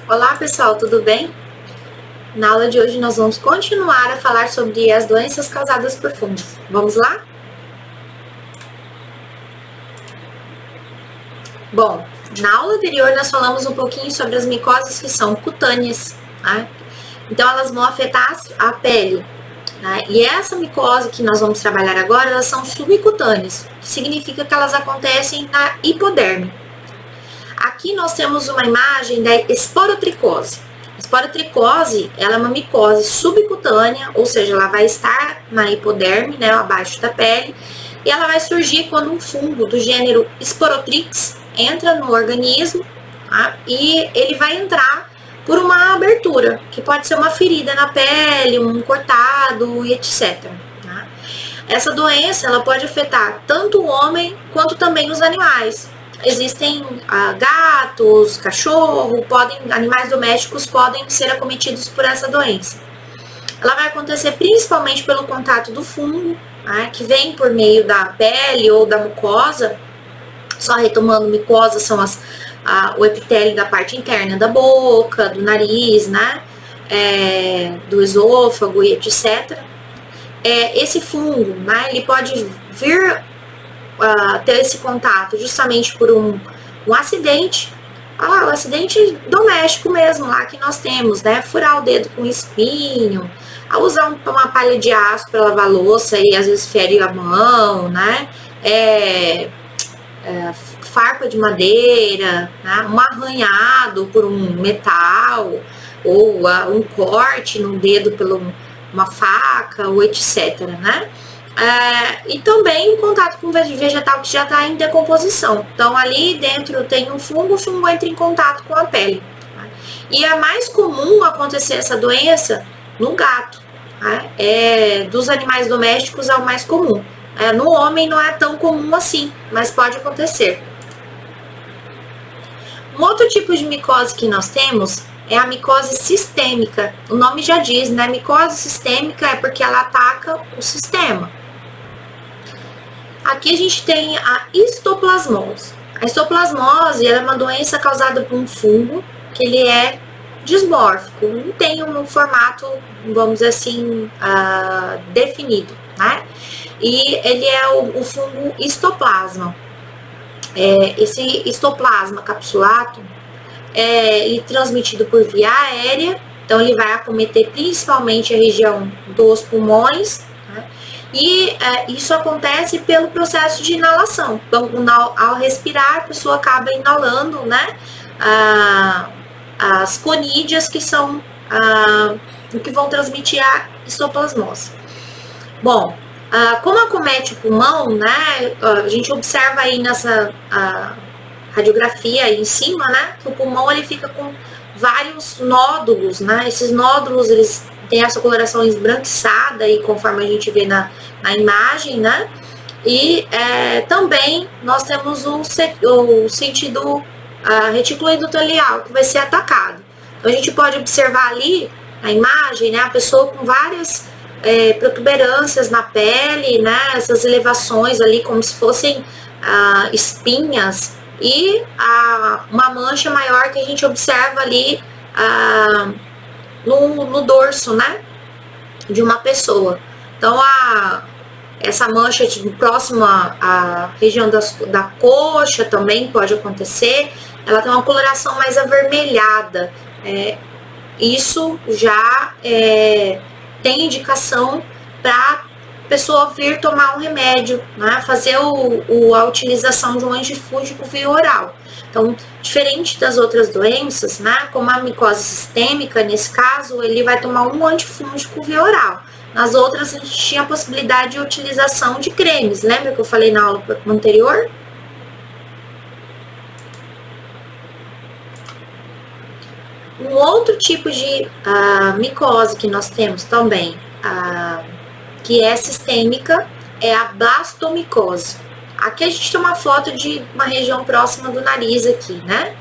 Olá pessoal, tudo bem? Na aula de hoje nós vamos continuar a falar sobre as doenças causadas por fungos. Vamos lá? Bom, na aula anterior nós falamos um pouquinho sobre as micoses que são cutâneas, né? Então elas vão afetar a pele, né? E essa micose que nós vamos trabalhar agora, elas são subcutâneas, que significa que elas acontecem na hipoderme. Aqui nós temos uma imagem da esporotricose. A esporotricose, ela é uma micose subcutânea, ou seja, ela vai estar na hipoderme, né, abaixo da pele, e ela vai surgir quando um fungo do gênero Sporotrix entra no organismo, tá? E ele vai entrar por uma abertura, que pode ser uma ferida na pele, um cortado e etc. Tá? Essa doença, ela pode afetar tanto o homem quanto também os animais. Existem gatos, cachorro, animais domésticos podem ser acometidos por essa doença. Ela vai acontecer principalmente pelo contato do fungo, né, que vem por meio da pele ou da mucosa. Só retomando, mucosa são o epitélio da parte interna da boca, do nariz, né, do esôfago e etc. Esse fungo, né, ele pode vir ter esse contato justamente por um acidente, um acidente doméstico mesmo, lá que nós temos, né? Furar o dedo com espinho, usar uma palha de aço para lavar louça e às vezes fere a mão, né? Farpa de madeira, né? Um arranhado por um metal, ou um corte no dedo por uma faca, ou etc, né? E também o contato com vegetal que já está em decomposição. Então, ali dentro tem um fungo, o fungo entra em contato com a pele. Tá? E é mais comum acontecer essa doença no gato. Tá? Dos animais domésticos é o mais comum. No homem não é tão comum assim, mas pode acontecer. Um outro tipo de micose que nós temos é a micose sistêmica. O nome já diz, né? Micose sistêmica é porque ela ataca o sistema. Aqui a gente tem a histoplasmose. A histoplasmose é uma doença causada por um fungo, que ele é dismórfico, não tem um formato, vamos dizer assim, definido, né? E ele é o fungo histoplasma. Esse histoplasma capsulato, ele é transmitido por via aérea, então ele vai acometer principalmente a região dos pulmões, né? E isso acontece pelo processo de inalação. Então, ao respirar, a pessoa acaba inalando, né, as conídeas que são o que vão transmitir a histoplasmose. Bom, como acomete o pulmão, né, a gente observa aí nessa radiografia aí em cima, né, que o pulmão ele fica com vários nódulos, né, esses nódulos eles têm essa coloração esbranquiçada aí, conforme a gente vê na imagem, né, e também nós temos o sentido retículo endotelial, que vai ser atacado. Então a gente pode observar ali na imagem, né, a pessoa com várias protuberâncias na pele, né, essas elevações ali como se fossem espinhas, e uma mancha maior que a gente observa ali no dorso, né, de uma pessoa. Então, essa mancha próxima à região da coxa também pode acontecer. Ela tem uma coloração mais avermelhada. Isso já tem indicação para pessoa vir tomar um remédio, né, fazer a utilização de um antifúngico via oral. Então, diferente das outras doenças, né, como a micose sistêmica, nesse caso, ele vai tomar um antifúngico via oral. Nas outras, a gente tinha a possibilidade de utilização de cremes. Lembra que eu falei na aula anterior? Um outro tipo de micose que nós temos também, que é sistêmica, é a blastomicose. Aqui a gente tem uma foto de uma região próxima do nariz aqui, né?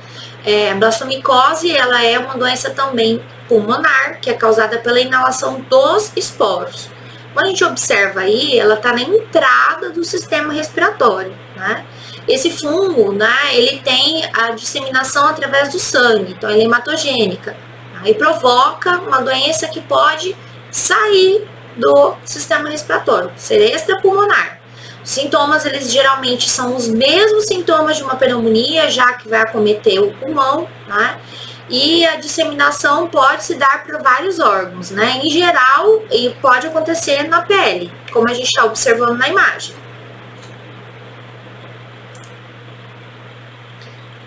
A blastomicose, ela é uma doença também pulmonar, que é causada pela inalação dos esporos. Quando a gente observa aí, ela está na entrada do sistema respiratório, né? Esse fungo, né, ele tem a disseminação através do sangue, então ele é hematogênica. Aí provoca uma doença que pode sair do sistema respiratório, ser extrapulmonar. Os sintomas, eles geralmente são os mesmos sintomas de uma pneumonia, já que vai acometer o pulmão, né? E a disseminação pode se dar para vários órgãos, né? Em geral, e pode acontecer na pele, como a gente está observando na imagem.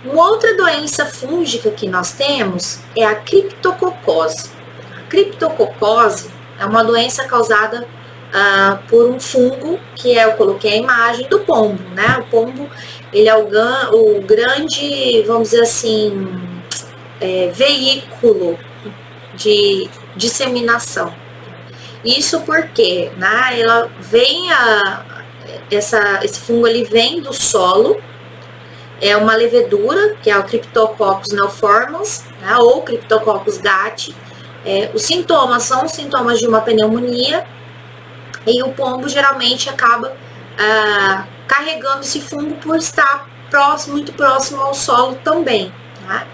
Uma outra doença fúngica que nós temos é a criptococose. A criptococose é uma doença causada por um fungo, que eu coloquei a imagem do pombo, né? O pombo, ele é o grande, vamos dizer assim, veículo de disseminação. Isso porque, né, ela vem esse fungo ele vem do solo, é uma levedura, que é o Cryptococcus neoformans, né, ou Cryptococcus gat. Os sintomas são sintomas de uma pneumonia, e o pombo geralmente acaba carregando esse fungo por estar muito próximo ao solo também. Né?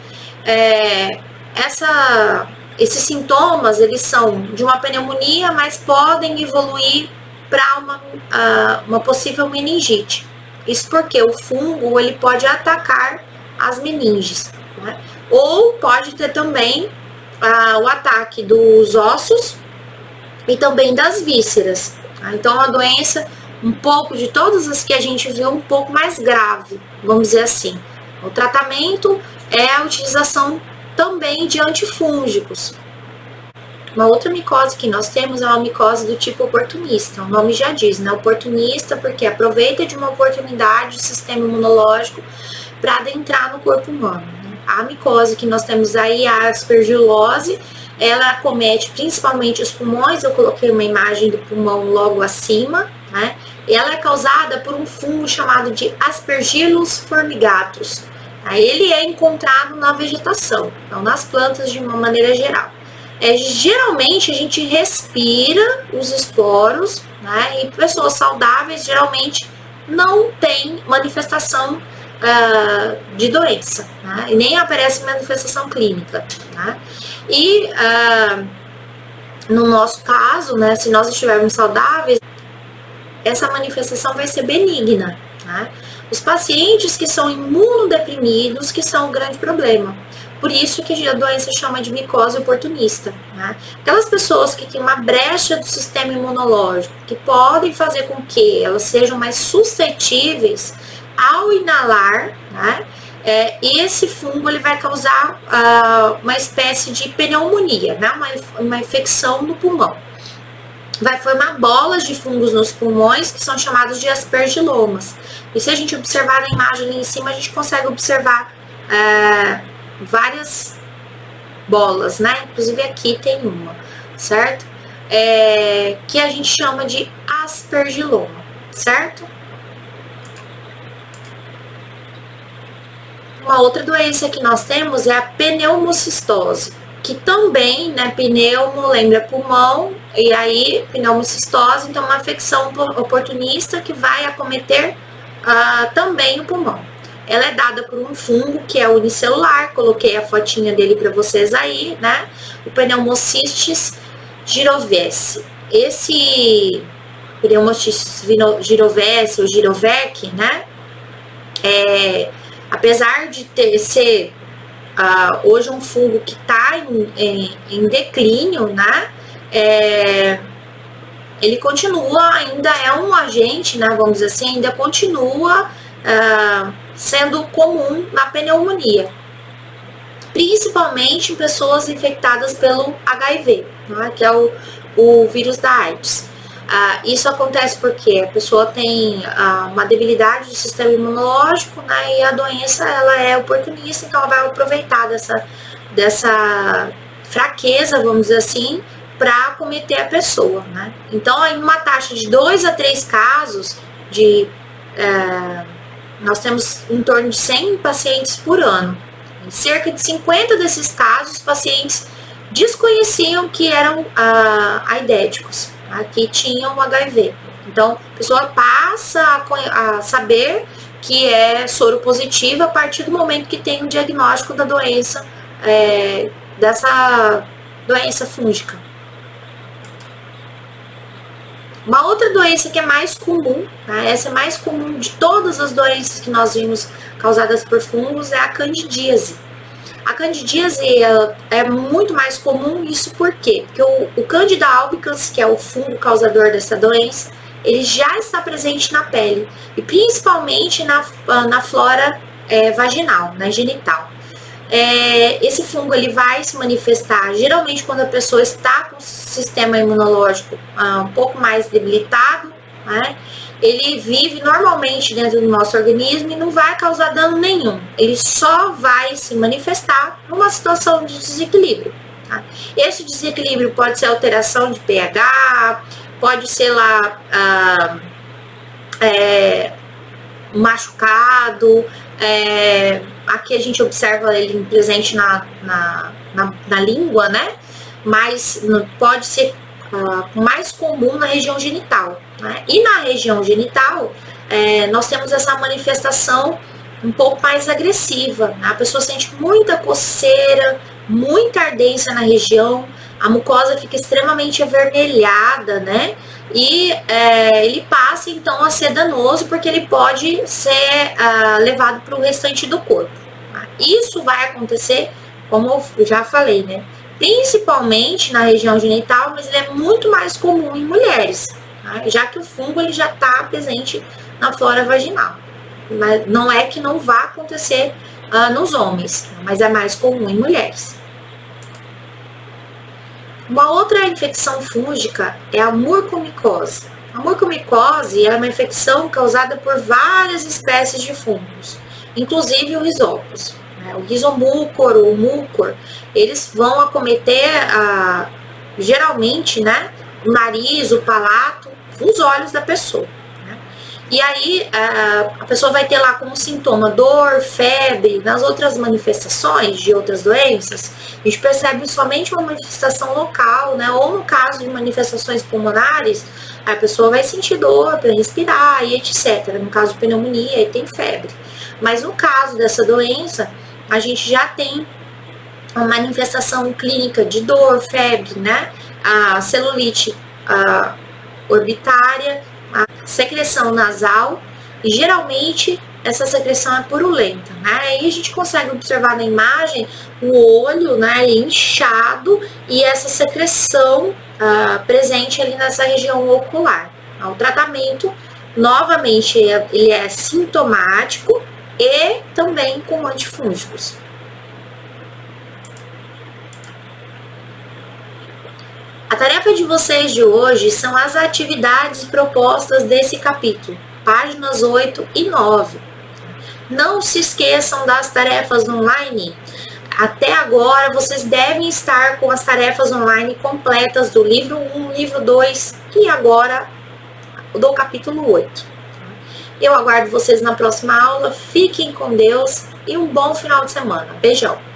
Esses sintomas, eles são de uma pneumonia, mas podem evoluir para uma possível meningite. Isso porque o fungo ele pode atacar as meninges. Né? Ou pode ter também o ataque dos ossos e também das vísceras. Então, a doença, um pouco de todas as que a gente viu, um pouco mais grave, vamos dizer assim. O tratamento é a utilização também de antifúngicos. Uma outra micose que nós temos é uma micose do tipo oportunista. O nome já diz, né? Oportunista porque aproveita de uma oportunidade do sistema imunológico para adentrar no corpo humano. A micose que nós temos aí, a aspergilose, ela acomete principalmente os pulmões. Eu coloquei uma imagem do pulmão logo acima, né? Ela é causada por um fungo chamado de Aspergillus formigatus. Ele é encontrado na vegetação, então nas plantas de uma maneira geral. Geralmente a gente respira os esporos, né? E pessoas saudáveis geralmente não têm manifestação de doença, né? E nem aparece manifestação clínica, né? E no nosso caso, né, se nós estivermos saudáveis, essa manifestação vai ser benigna, né? Os pacientes que são imunodeprimidos que são o grande problema. Por isso que a doença chama de micose oportunista. Né? Aquelas pessoas que têm uma brecha do sistema imunológico, que podem fazer com que elas sejam mais suscetíveis ao inalar, né? Esse fungo ele vai causar uma espécie de pneumonia, né? Uma infecção no pulmão. Vai formar bolas de fungos nos pulmões, que são chamados de aspergilomas. E se a gente observar na imagem ali em cima, a gente consegue observar várias bolas, né? Inclusive aqui tem uma, certo? Que a gente chama de aspergiloma, certo? Uma outra doença que nós temos é a pneumocistose, que também, né, pneumo lembra pulmão, e aí pneumocistose, então uma infecção oportunista que vai acometer também o pulmão. Ela é dada por um fungo que é unicelular, coloquei a fotinha dele para vocês aí, né? O Pneumocystis girovese. Esse Pneumocystis girovese ou girovec, né? Apesar de ser hoje um fungo que está em declínio, né? Ele continua, ainda é um agente, né? Vamos dizer assim, ainda continua sendo comum na pneumonia, principalmente em pessoas infectadas pelo HIV, né, que é o vírus da AIDS. Isso acontece porque a pessoa tem uma debilidade do sistema imunológico, né, e a doença ela é oportunista, então ela vai aproveitar dessa fraqueza, vamos dizer assim, para acometer a pessoa. Né? Então, em uma taxa de 2 a 3 casos nós temos em torno de 100 pacientes por ano. Em cerca de 50 desses casos, os pacientes desconheciam que eram aidéticos, que tinham HIV. Então, a pessoa passa a saber que é soro positivo a partir do momento que tem o diagnóstico da doença, dessa doença fúngica. Uma outra doença que é mais comum, né, essa é mais comum de todas as doenças que nós vimos causadas por fungos, é a candidíase. A candidíase é muito mais comum, isso por quê? Porque o Candida albicans, que é o fungo causador dessa doença, ele já está presente na pele, e principalmente na flora vaginal, na genital. Esse fungo ele vai se manifestar geralmente quando a pessoa está com o sistema imunológico um pouco mais debilitado, né? Ele vive normalmente dentro do nosso organismo e não vai causar dano nenhum. Ele só vai se manifestar numa situação de desequilíbrio. Tá? Esse desequilíbrio pode ser alteração de pH, pode ser lá machucado. Aqui a gente observa ele presente na língua, né? Mas pode ser mais comum na região genital, né? E na região genital, nós temos essa manifestação um pouco mais agressiva, né? A pessoa sente muita coceira, muita ardência na região, a mucosa fica extremamente avermelhada, né? E ele passa então a ser danoso porque ele pode ser levado para o restante do corpo. Isso vai acontecer, como eu já falei, né? Principalmente na região genital, mas ele é muito mais comum em mulheres, tá? Já que o fungo ele já está presente na flora vaginal. Mas não é que não vá acontecer nos homens, mas é mais comum em mulheres. Uma outra infecção fúngica é a mucormicose. A mucormicose é uma infecção causada por várias espécies de fungos, inclusive o rhizopus. O rhizomucor ou mucor, eles vão acometer geralmente, né, o nariz, o palato, os olhos da pessoa. Né? E aí a pessoa vai ter lá como sintoma dor, febre. Nas outras manifestações de outras doenças, a gente percebe somente uma manifestação local, né? Ou no caso de manifestações pulmonares, a pessoa vai sentir dor para respirar e etc. No caso de pneumonia, aí tem febre. Mas no caso dessa doença, a gente já tem uma manifestação clínica de dor, febre, né? A celulite orbitária, a secreção nasal, e geralmente essa secreção é purulenta, né? Aí a gente consegue observar na imagem o olho, né, inchado e essa secreção presente ali nessa região ocular. O tratamento, novamente, ele é sintomático e também com antifúngicos. A tarefa de vocês de hoje são as atividades propostas desse capítulo, páginas 8 e 9. Não se esqueçam das tarefas online. Até agora, vocês devem estar com as tarefas online completas do livro 1, livro 2 e agora do capítulo 8. Eu aguardo vocês na próxima aula. Fiquem com Deus e um bom final de semana. Beijão!